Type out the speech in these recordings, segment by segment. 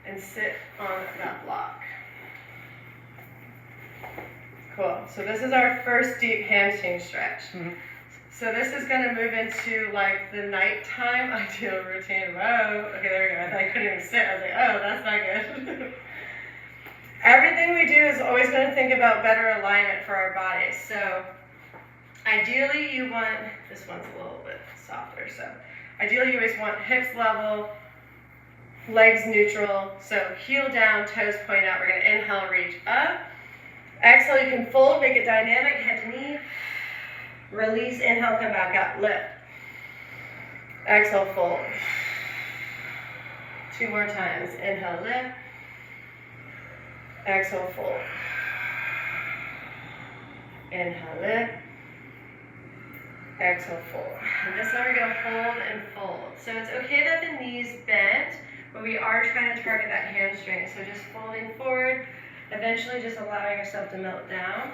and sit on that block. Cool. So this is our first deep hamstring stretch. So this is going to move into like the nighttime ideal routine. Whoa. Okay, there we go. I thought I couldn't even sit. I was like, oh, that's not good. Everything we do is always going to think about better alignment for our bodies. So ideally you want, this one's a little bit softer, so ideally you always want hips level, legs neutral. So heel down, toes point out. We're going to inhale, reach up. Exhale, you can fold, make it dynamic, head to knee. Release, inhale, come back up, lift. Exhale, fold. 2 more times. Inhale, lift. Exhale, fold. Inhale, lift. Exhale, fold. And this time we're going to hold and fold. So it's okay that the knee's bent, but we are trying to target that hamstring. So just folding forward, eventually just allowing yourself to melt down.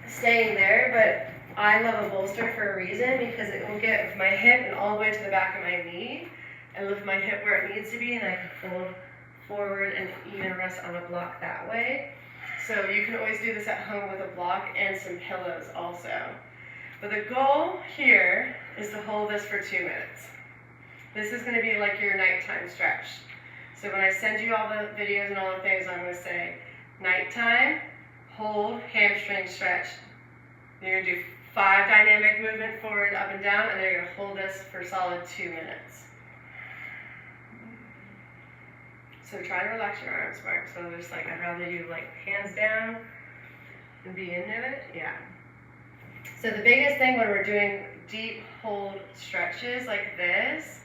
Staying there, but I love a bolster for a reason because it will get my hip and all the way to the back of my knee and lift my hip where it needs to be, and I can fold forward and even rest on a block that way. So you can always do this at home with a block and some pillows also. But the goal here is to hold this for 2 minutes. This is going to be like your nighttime stretch. So when I send you all the videos and all the things, I'm going to say nighttime, hold, hamstring stretch. You're going to do 5 dynamic movement forward, up and down, and then you're going to hold this for solid 2 minutes. So try to relax your arms, Mark. So just like, I'd rather you like hands down and be into it. Yeah. So the biggest thing when we're doing deep hold stretches like this,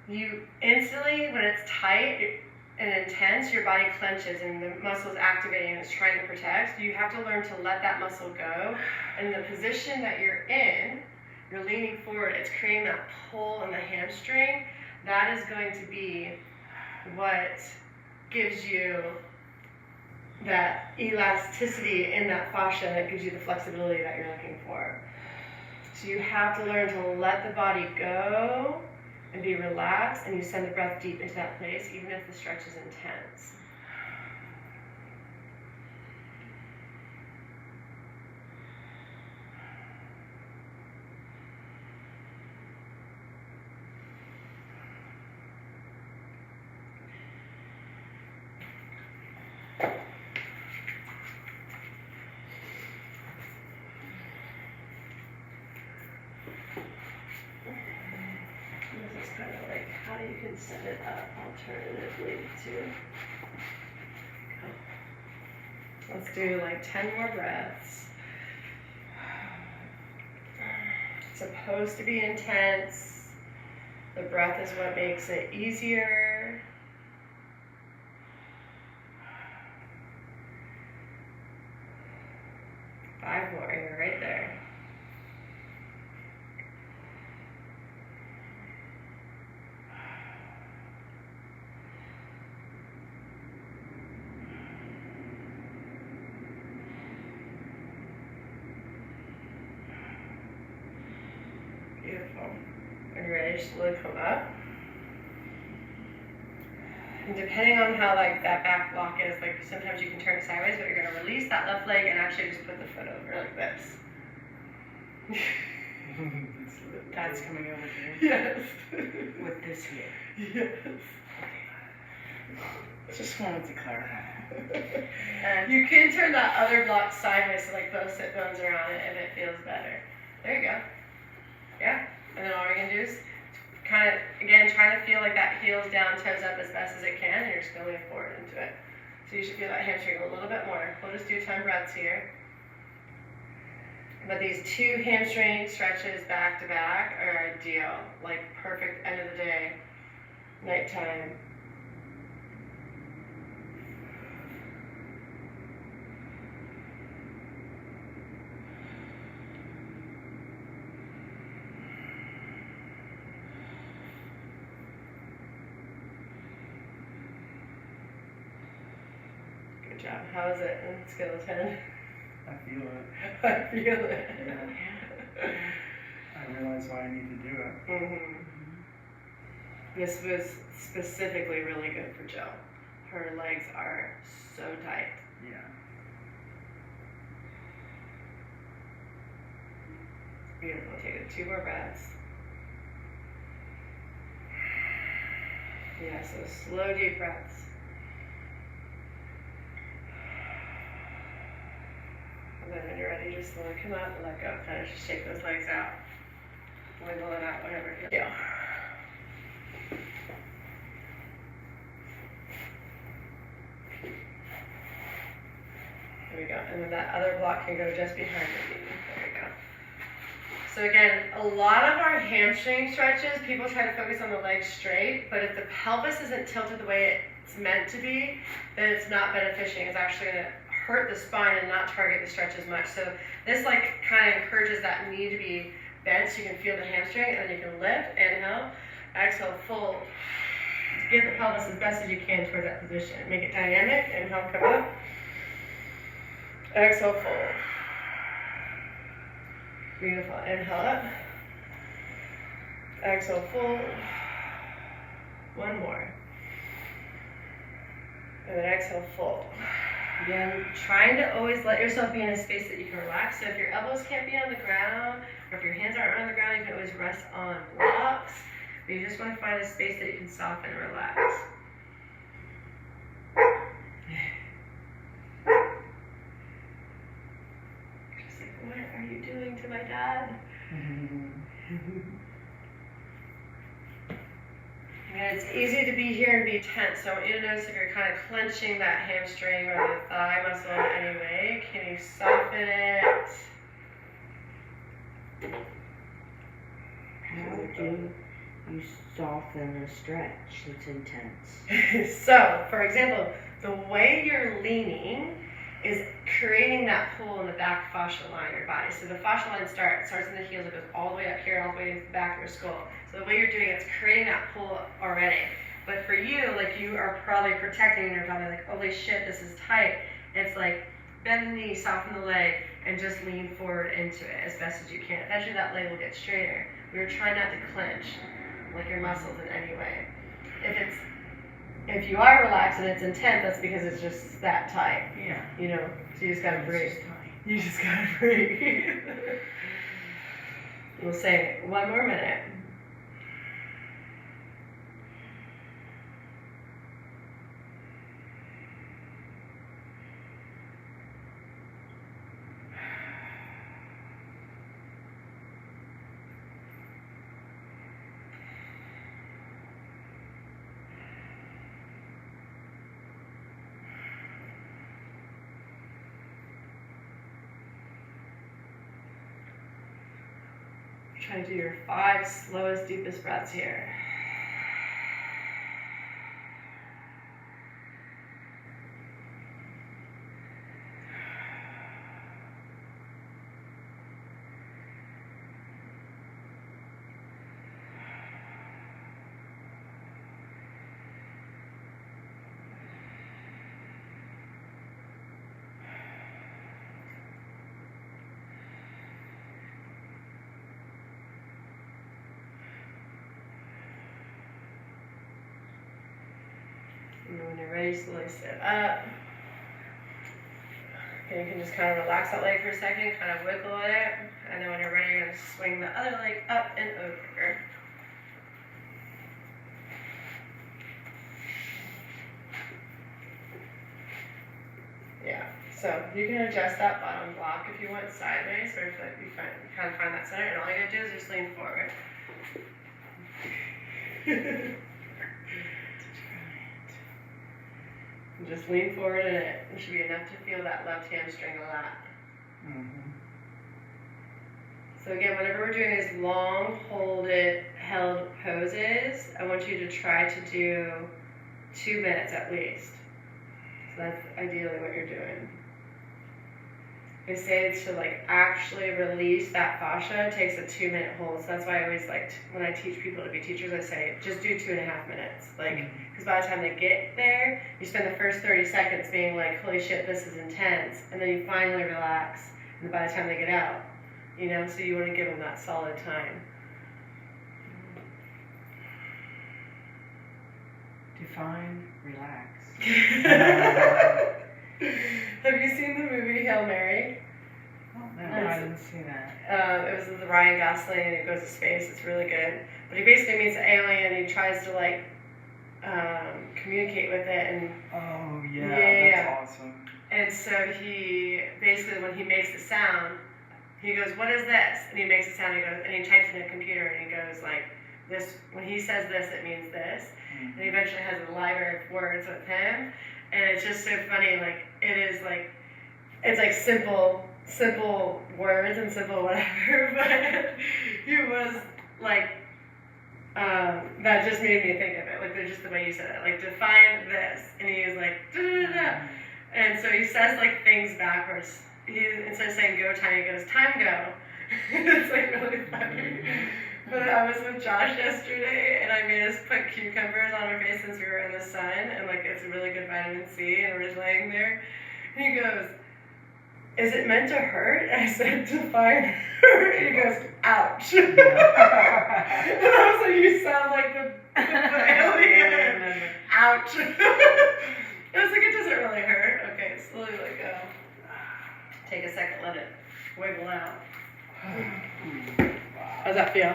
you instantly, when it's tight and intense, your body clenches and the muscle is activating and it's trying to protect. You have to learn to let that muscle go. And the position that you're in, you're leaning forward, it's creating that pull in the hamstring. That is going to be what gives you that elasticity in that fascia that gives you the flexibility that you're looking for. So you have to learn to let the body go and be relaxed, and you send the breath deep into that place, even if the stretch is intense. This is kind of like how you can set it up alternatively too. Let's do like 10 more breaths. It's supposed to be intense. The breath is what makes it easier. Five more, you're right there. Beautiful. Are you ready to slowly come up? And depending on how like that back block is, like sometimes you can turn it sideways, but you're going to release that left leg and actually just put the foot over like this. That's coming over here? Yes. With this here? Yes. Just wanted to clarify. And you can turn that other block sideways so like both sit bones are on it if it feels better. There you go. Yeah. And then all we're going to do is kind of, again, trying to feel like that heels down, toes up as best as it can, and you're just going forward into it. So you should feel that hamstring a little bit more. We'll just do 10 breaths here. But these 2 hamstring stretches back to back are ideal, like perfect end of the day, nighttime. Good job. How is it on a scale of 10? I feel it. I feel it. Yeah. I realize why I need to do it. Mm-hmm. This was specifically really good for Jill. Her legs are so tight. Yeah. Beautiful. Take it 2 more breaths. Yeah, so slow, deep breaths. And then when you're ready, just let it come up and let go. Kind of just shake those legs out. Wiggle it out, whatever you feel. There we go. And then that other block can go just behind the knee. There we go. So again, a lot of our hamstring stretches, people try to focus on the legs straight, but if the pelvis isn't tilted the way it's meant to be, then it's not beneficial. It's actually going to hurt the spine and not target the stretch as much. So this like kind of encourages that knee to be bent so you can feel the hamstring, and then you can lift, inhale, exhale, fold. Get the pelvis as best as you can towards that position. Make it dynamic. Inhale, come up. Exhale, fold. Beautiful. Inhale up. Exhale, fold. One more. And then exhale, fold. Again, trying to always let yourself be in a space that you can relax. So if your elbows can't be on the ground, or if your hands aren't on the ground, you can always rest on blocks. But you just want to find a space that you can soften and relax. Just like, what are you doing to my dad? And it's easy to be here and be tense. So I want you to notice if you're kind of clenching that hamstring or the thigh muscle in any way. Can you soften it? How do you soften a stretch that's intense? So, for example, the way you're leaning is creating that pull in the back fascial line of your body. So the fascial line starts in the heels, it goes all the way up here, all the way to the back of your skull. So the way you're doing it, it's creating that pull already. But for you, like you are probably protecting and you're probably like, holy shit, this is tight. It's like bend the knee, soften the leg, and just lean forward into it as best as you can. Eventually that leg will get straighter. We were trying not to clench like your muscles in any way. If you are relaxed and it's intense, that's because it's just that tight. Yeah. You know, so you just gotta breathe. It's just tight. You just gotta breathe. We'll say 1 more minute. Try to do your 5 slowest, deepest breaths here. And when you're ready, slowly sit up. And you can just kind of relax that leg for a second, kind of wiggle it. And then when you're ready, you're going to swing the other leg up and over. Yeah, so you can adjust that bottom block if you want sideways, or if you kind of find that center, and all you gotta do is just lean forward. Just lean forward and it should be enough to feel that left hamstring a lot. Mm-hmm. So again, whenever we're doing these long, held poses, I want you to try to do 2 minutes at least. So that's ideally what you're doing. They say to like actually release that fascia, it takes a 2-minute hold. So that's why I always like when I teach people to be teachers, I say just do 2.5 minutes. Like, because by the time they get there, you spend the first 30 seconds being like, holy shit, this is intense, and then you finally relax. And by the time they get out, you know, so you want to give them that solid time. Define, relax. Have you seen the movie Hail Mary? Oh, no, I didn't see that. It was with Ryan Gosling and he goes to space. It's really good. But he basically meets an alien and he tries to like communicate with it and Oh, Yeah. that's awesome. and so he basically when he makes the sound, he goes, "What is this?" And he makes the sound. He goes and he types in a computer and he goes like this. When he says this, it means this. And he eventually has a library of words with him, and it's just so funny. Like it is like it's like simple words and simple whatever, but he was like that just made me think of it. Like just the way you said it, like define this, and he was like da da da da, and so he says like things backwards. He instead of saying go time, he goes time go. It's like really funny. But I was with Josh yesterday, and I made us put cucumbers on our face since we were in the sun, and like it's really good vitamin C, and we're just laying there. And he goes, "Is it meant to hurt?" And I said, "Define hurt." And he goes, "Ouch." And I was like, "You sound like the alien." Ouch. I was like, "It doesn't really hurt." Okay, slowly let go. Take a second, let it wiggle out. How's that feel?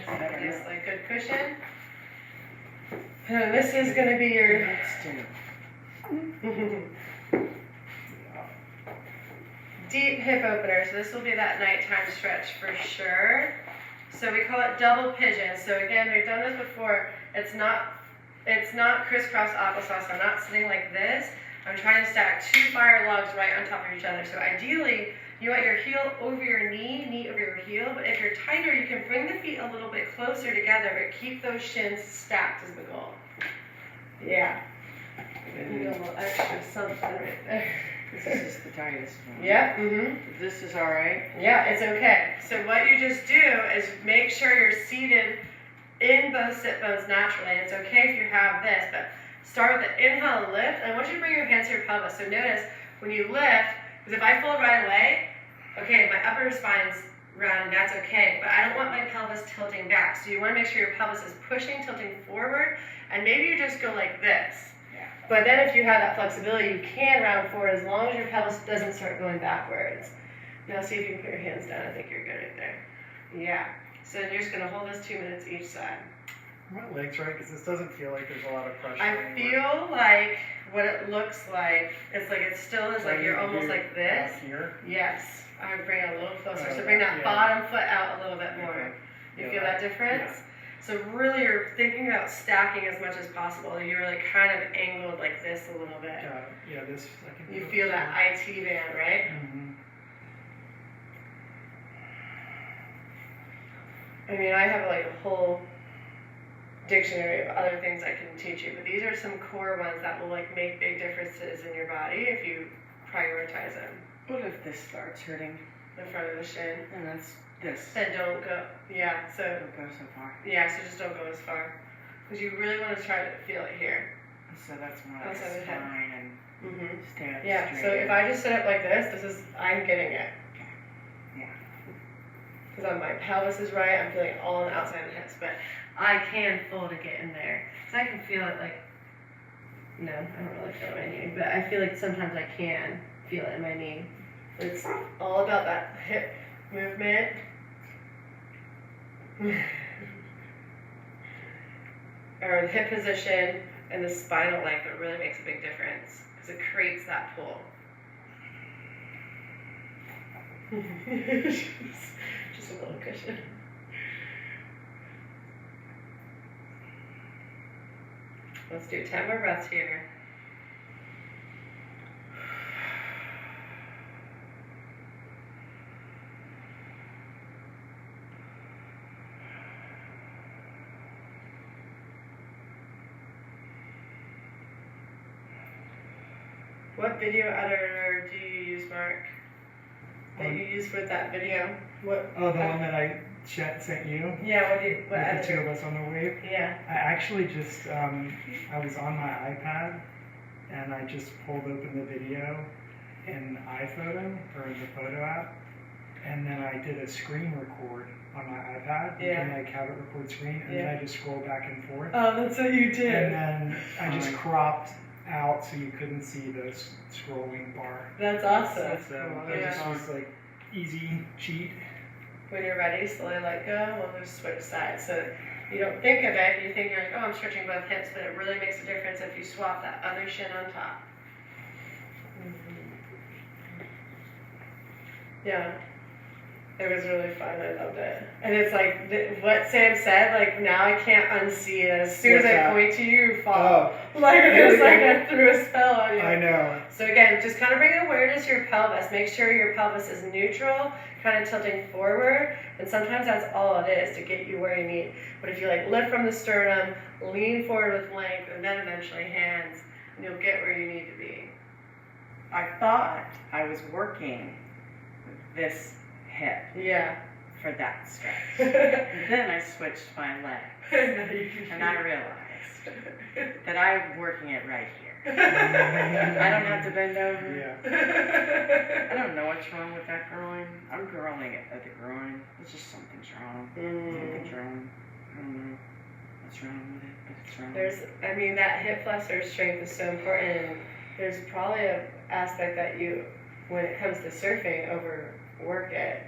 Nice, like good cushion. And this is gonna be your deep hip opener. So this will be that nighttime stretch for sure. So we call it double pigeon. So again, we've done this before. It's not crisscross applesauce. I'm not sitting like this. I'm trying to stack 2 fire logs right on top of each other. So ideally, you want your heel over your knee over your heel. But if you're tighter, you can bring the feet a little bit closer together, but keep those shins stacked is the goal. Yeah. Need a little extra something right there. This is the tightest one. Yeah. This is all right. Yeah, it's okay. So what you just do is make sure you're seated in both sit bones naturally. It's okay if you have this, but start with the inhale and lift. And I want you to bring your hands to your pelvis. So notice when you lift, because if I fold right away, okay, my upper spine's round, and that's okay. But I don't want my pelvis tilting back. So you want to make sure your pelvis is pushing, tilting forward, and maybe you just go like this. Yeah. But then if you have that flexibility, you can round forward as long as your pelvis doesn't start going backwards. Now see if you can put your hands down. I think you're good right there. Yeah. So you're just going to hold this 2 minutes each side. My legs, right? Because this doesn't feel like there's a lot of pressure. I anymore. feel like what it looks like, it's like it still is like you're almost like this. Here. Yes. I would bring it a little closer. So Oh, bring that yeah. bottom foot out a little bit more. Okay. You Yeah, feel that difference? So really you're thinking about stacking as much as possible. You're like kind of angled like this a little bit. Yeah, this. I can You feel that IT band, right? Mm-hmm. I mean, I have like a whole dictionary of other things I can teach you, but these are some core ones that will like make big differences in your body if you prioritize them. What if this starts hurting? The front of the shin. And that's this. Then don't go. Yeah. So Don't go so far. yeah. So just don't go as far, because you really want to try to feel it here. So that's more like Outside the head. spine and Mhm. stay up Yeah. straight. So if I just sit up like this, I'm getting it. Yeah. Because my pelvis is right, I'm feeling it all on the outside of the hips, but I can fold to get in there. So I can feel it like, no, I don't really feel it in my knee, but I feel like sometimes I can feel it in my knee. It's all about that hip movement. Or the hip position and the spinal length that really makes a big difference because it creates that pull. Just a little cushion. Let's do 10 more breaths here. What video editor do you use, Mark? That you used with that video? What? Oh, the one that I sent you? Yeah, what With the editor? 2 of us on the wave? Yeah. I actually just, I was on my iPad and I just pulled open the video in iPhoto or the photo app, and then I did a screen record on my iPad. You Yeah. can like have it record screen, and Yeah. then I just scroll back and forth. Oh, that's what you And did. then I just cropped out so you couldn't see the scrolling bar. That's awesome. So Yeah. I just was like easy cheat. When you're ready, slowly let go. We'll just switch sides. So you don't think of it. You think you're like, oh, I'm stretching both hips, but it really makes a difference if you swap that other shin on top. Yeah. It was really fun. I loved it. And it's like what Sam said, like now I can't unsee it. As soon as What's I that? point to you, you fall. Oh, Like it was like I threw a spell on you. I know. So again, just kind of bring awareness to your pelvis. Make sure your pelvis is neutral, kind of tilting forward. And sometimes that's all it is to get you where you need. But if you like lift from the sternum, lean forward with length, and then eventually hands, and you'll get where you need to be. I thought I was working this hip Yeah. for that stretch. And Then I switched my leg, and I realized that I'm working it right here. I don't have to bend over. Yeah. I don't know what's wrong with that groin. I'm growing it at the groin. It's just something's wrong. Something's wrong. I don't know what's wrong with it, but it's wrong. I mean, that hip flexor strength is so important. And there's probably an aspect that you, when it comes to surfing, overwork it.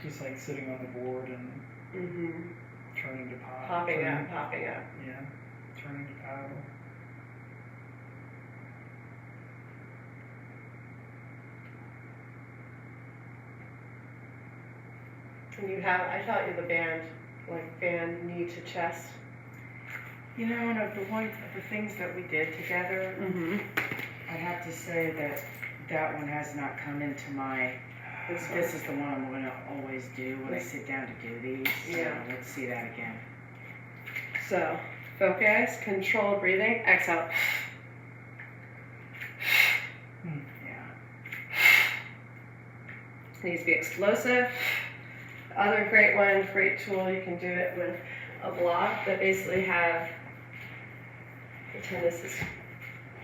Just like sitting on the board and Mm-hmm. turning to paddle. Popping up. Yeah, turning to paddle. And you have, I taught you the band knee to chest. You know, one of the things that we did together, Mm-hmm. I have to say that that one has not come into my. This is the one I'm going to always do when I sit down to do these. Yeah. So let's see that again. So, focus, controlled breathing, exhale. Yeah. It needs to be explosive. The other great one, great tool, you can do it with a block that basically have, pretend this is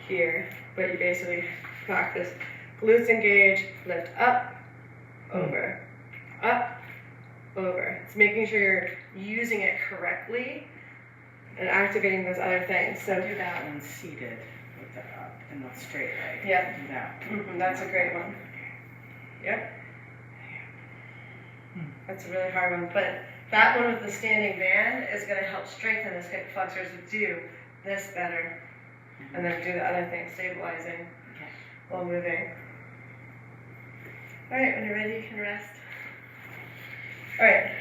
here, but you basically practice glutes engage, lift up, over, up, over. It's making sure you're using it correctly and activating those other things. So Do that one seated with the up and not straight leg. Yep. Do that. that's a great one. Yep. That's a really hard one, but that one with the standing band is going to help strengthen those hip flexors to do this better, and then do the other thing, stabilizing Okay. while moving. All right, when you're ready, you can rest. All right,